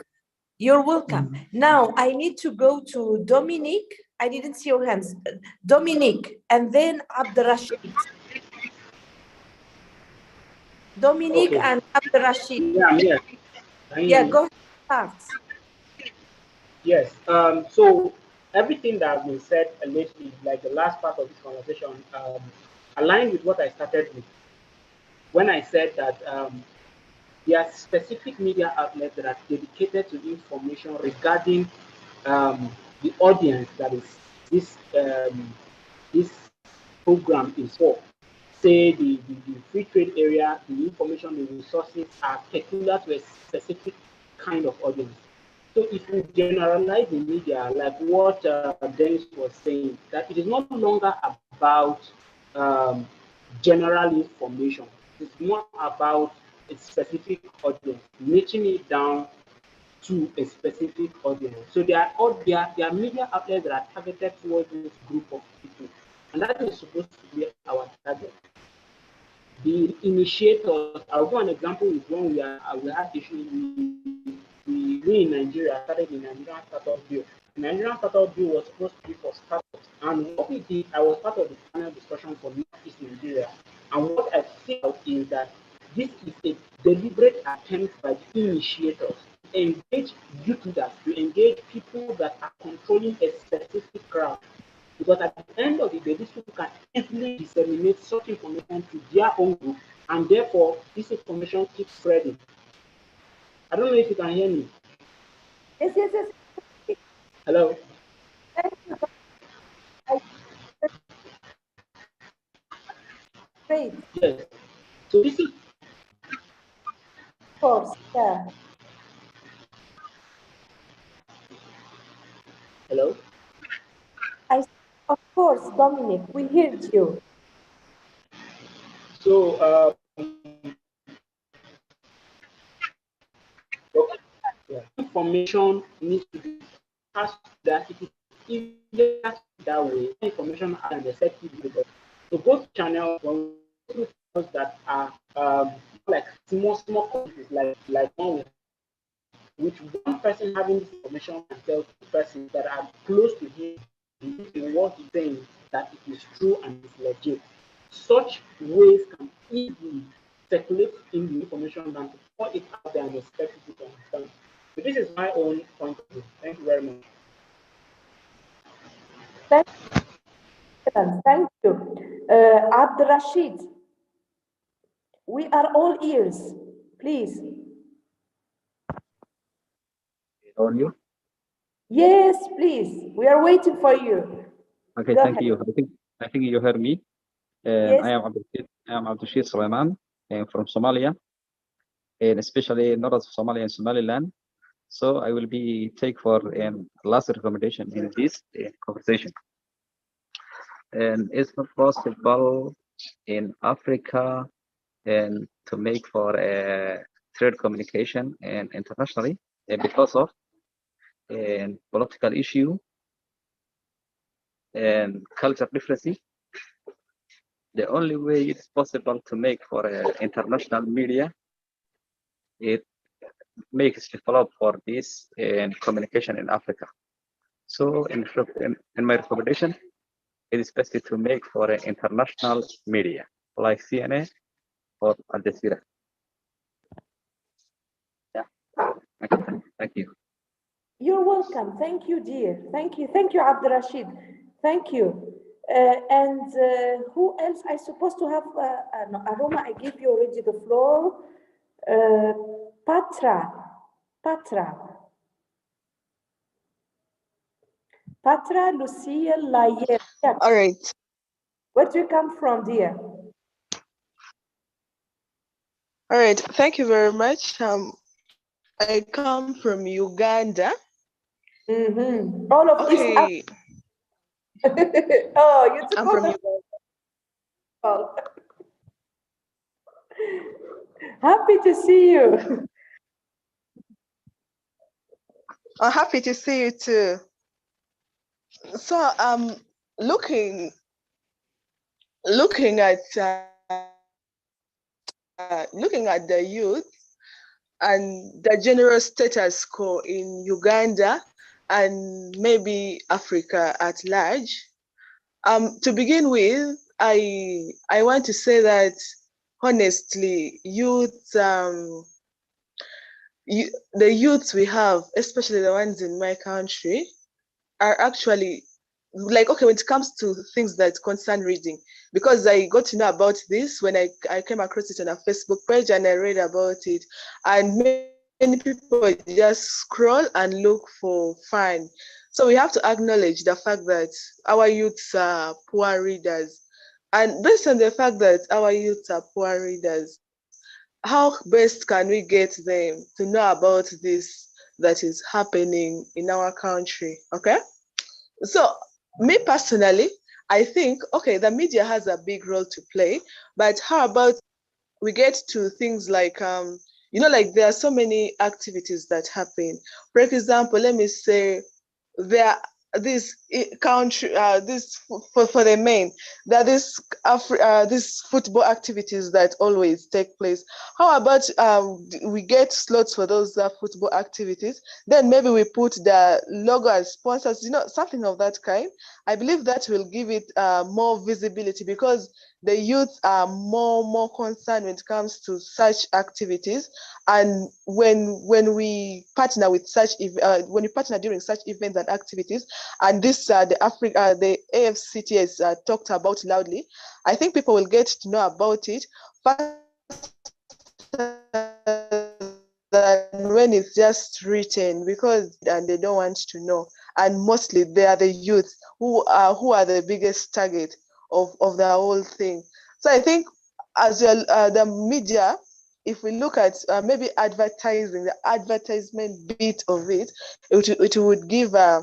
You're welcome. Now I need to go to Dominic. I didn't see your hands. Dominic, and then Abdurrashid. Dominic and Abdurrashid. Yeah, I'm here. Yeah, go ahead. Yes. So everything that has been said lately, like the last part of this conversation, aligned with what I started with when I said that there are specific media outlets that are dedicated to information regarding the audience that is this program is for. Say the free trade area, the information, the resources are peculiar to a specific kind of audience. So if we generalize the media, like what Dennis was saying, that it is no longer about general information. It's more about a specific audience, niching it down to a specific audience. So there are media outlets that are targeted towards this group of people, and that is supposed to be our target. The initiators, I'll give an example with when we had issues. We in Nigeria started the Nigerian Startup Bill. The Nigerian Startup Bill was supposed to be for startups, and what we did, I was part of the panel discussion for Northeast Nigeria, and what I felt is that this is a deliberate attempt by the initiators to engage YouTubers, to engage people that are controlling a specific crowd. Because at the end of the day, these people can easily disseminate such information to their own group, and therefore this information keeps spreading. I don't know if you can hear me. Yes. Hello. Great. Yes. So this is. Of course, yeah. Hello. Of course, Dominic, we heard you. So information needs to be passed that it is easier that way. Information and effective. So both channels, when we go through that are like small countries, like one with one person having this information and tell two persons that are close to him in what he's saying that it is true and it's legit. Such ways can easily circulate in the information than to put it out there and expect people to understand. So this is my own point of view. Thank you very much. Thank you. Abdurrashid, we are all ears, please. On you? Yes, please. We are waiting for you. Okay, Go thank ahead. you. I think you heard me. Yes. I am Abdulrashid Sulaiman from Somalia, and especially north of Somalia and Somaliland. So I will be take for last recommendation in this conversation. And it's not possible in Africa and to make for a trade communication and internationally because of political issue and culture differences. The only way it's possible to make for international media, it makes develop for this communication in Africa. So in my recommendation, it is best to make for an international media like CNN or Al Jazeera. Yeah. Thank you. You're welcome. Thank you, dear. Thank you. Thank you, Abdurrashid. Thank you. Who else? I supposed to have no, Aroma. I give you already the floor. Patra. Patra Lucia Layer. Yeah. All right. Where do you come from, dear? All right. Thank you very much. I come from Uganda. Mm-hmm. All of okay. Oh, you took I'm from Uganda. Oh. Happy to see you. I'm happy to see you too. So looking at the youth and the general status quo in Uganda and maybe Africa at large. To begin with, I want to say that honestly, the youths we have, especially the ones in my country, are actually like, okay, when it comes to things that concern reading, because I got to know about this when I came across it on a Facebook page and I read about it, and many people just scroll and look for fun. So we have to acknowledge the fact that our youths are poor readers. And based on the fact that our youths are poor readers, how best can we get them to know about this that is happening in our country? Okay. So me personally, I think, okay, the media has a big role to play, but how about we get to things like, like there are so many activities that happen. For example, let me say there this country, this for the men, there are these football activities that always take place. How about we get slots for those football activities? Then maybe we put the logo as sponsors, something of that kind. I believe that will give it more visibility because the youth are more concerned when it comes to such activities. And when we partner with such when we partner during such events and activities, and this the AfCFTA is talked about loudly, I think people will get to know about it than when it's just written, because and they don't want to know. And mostly they are the youth who are the biggest target of the whole thing. So I think as the media, if we look at maybe advertising, the advertisement bit of it, it would give a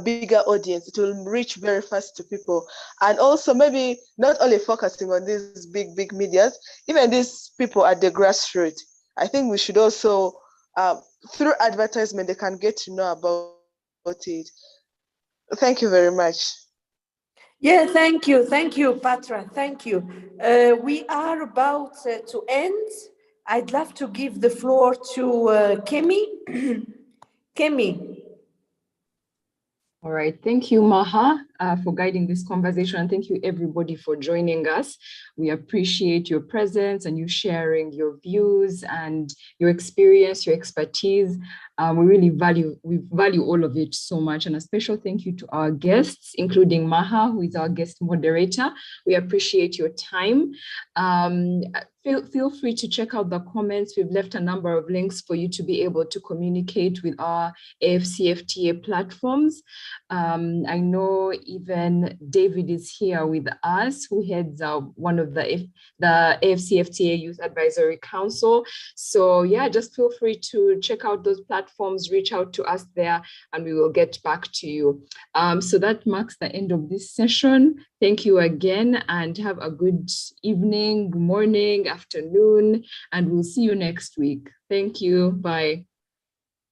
bigger audience. It will reach very fast to people. And also maybe not only focusing on these big medias, even these people at the grassroots. I think we should also, through advertisement, they can get to know about it. Thank you very much. Yeah, thank you, Patra, thank you. We are about to end. I'd love to give the floor to Kemi. Kemi. All right, thank you, Maha, for guiding this conversation, and thank you everybody for joining us. We appreciate your presence and you sharing your views and your experience, your expertise. We value all of it so much, and a special thank you to our guests, including Maha, who is our guest moderator. We appreciate your time. Feel free to check out the comments. We've left a number of links for you to be able to communicate with our AfCFTA platforms. I know even David is here with us, who heads one of the AfCFTA Youth Advisory Council. So yeah, just feel free to check out those platforms, reach out to us there, and we will get back to you. So that marks the end of this session. Thank you again, and have a good evening, morning, afternoon, and we'll see you next week. Thank you. Bye.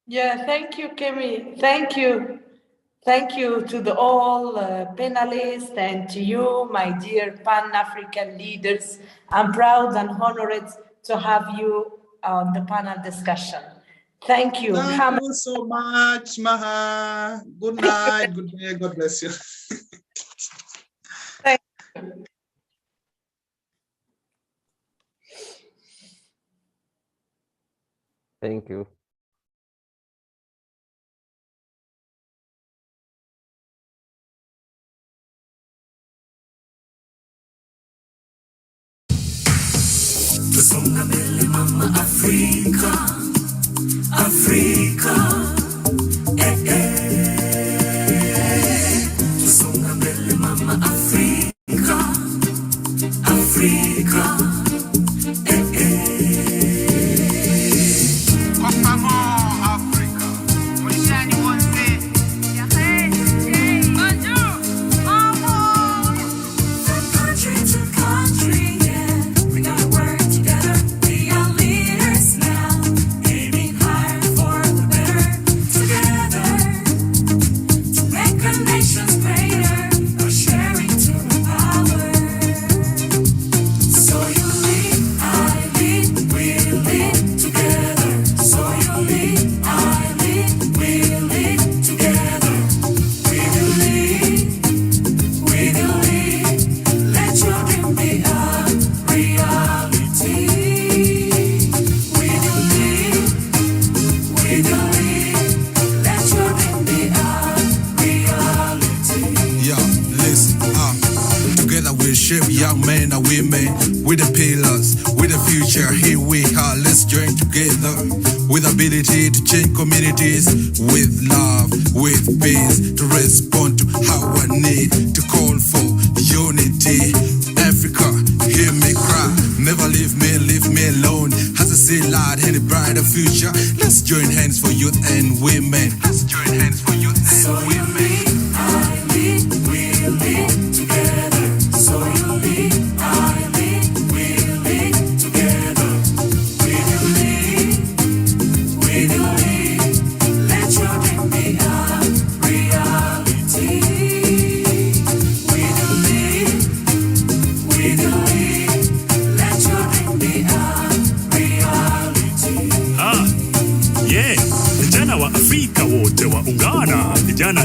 Yeah, thank you, Kemi. Thank you. Thank you to all panelists and to you, my dear Pan-African leaders. I'm proud and honored to have you on the panel discussion. Thank you. Thank you so much, Maha. Good night, good day, God bless you. Thank you. Thank you. Tusonga mbele mama Afrika, Afrika, Tusonga mbele mama Afrika, Afrika, Kwa favor, Afrika, mwishani wote, bonjour, from country to country, yeah, we gotta work together. We are leaders now, aiming higher for the better. Together, to make our nations greater, or sharing to empower. So you lead, I lead, we lead together. So you lead, I lead, we lead together. We will lead, we will lead. Let your dream be a reality. We will lead, we will lead. Let your dream be a reality. Yeah, listen, together we'll shape young men and women with the pillars, with the future. Here we are, let's join together with ability to change communities, with love, with peace, to respond to our need, to call for unity. Africa, hear me cry, never leave me alone. As I see light in a brighter future, let's join hands for youth and women. Let's join hands for youth and women. I lead, we lead together. So you lead, I lead, we lead together. We will lead, we will lead. Let your dream be a reality. We will lead, we will lead. Let your dream be a reality. Yeah, vijana wa Afrika wote waungana, vijana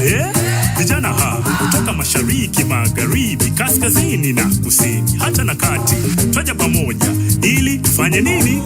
vijana kutoka mashariki, magharibi, kaskazini na kusini, hata na kati, twaja pamoja ili tufanye nini?